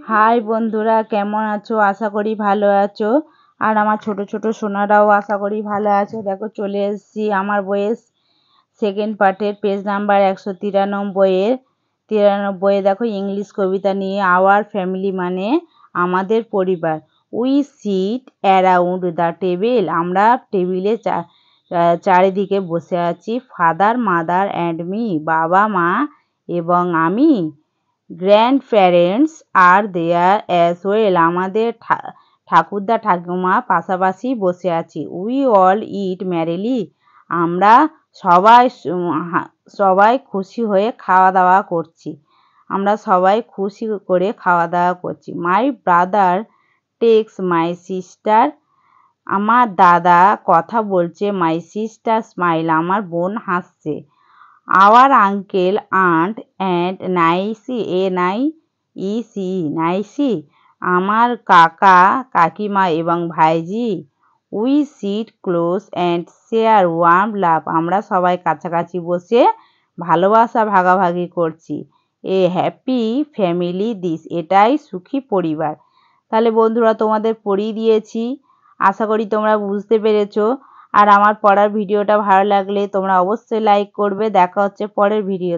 High বন্ধুরা, কেমন আছো? আশা করি ভালো আছো। আর আমার ছোট ছোট সোনারাও আশা করি ভালো আছো। দেখো চলে এসেছি আমার বইয়ের সেকেন্ড পার্টের পেজ নাম্বার 193 দেখো ইংলিশ কবিতা নিয়ে। আওয়ার ফ্যামিলি মানে আমাদের পরিবার। We seat around the table, আমরা টেবিলে চারিদিকে বসে আছি। ফাদার মাদার অ্যান্ড মি, বাবা মা এবং আমি। গ্র্যান্ড প্যারেন্টস আর দেয়ার অ্যাজ ওয়েল, আমাদের ঠাকুরদা ঠাকুমা পাশাপাশি বসে আছি। উই অল ইট ম্যারিলি, আমরা সবাই খুশি হয়ে খাওয়া দাওয়া করছি। My brother takes my sister, আমার দাদা কথা বলছে। মাই সিস্টার স্মাইল, আমার বোন হাসছে। Our uncle aunt and niece, আমার কাকা কাকিমা এবং ভাইজি। We sit close and share warm love, আমরা সবাই কাছাকাছি বসে ভালোবাসা ভাগাভাগি করছি। এ হ্যাপি ফ্যামিলি দিস, এটাই সুখী পরিবার। তাহলে বন্ধুরা তোমাদের পড়িয়ে দিয়েছি, আশা করি তোমরা বুঝতে পেরেছো। আর আমার পড়ার ভিডিওটা ভালো লাগলে তোমরা অবশ্যই লাইক করবে। দেখা হচ্ছে পরের ভিডিও।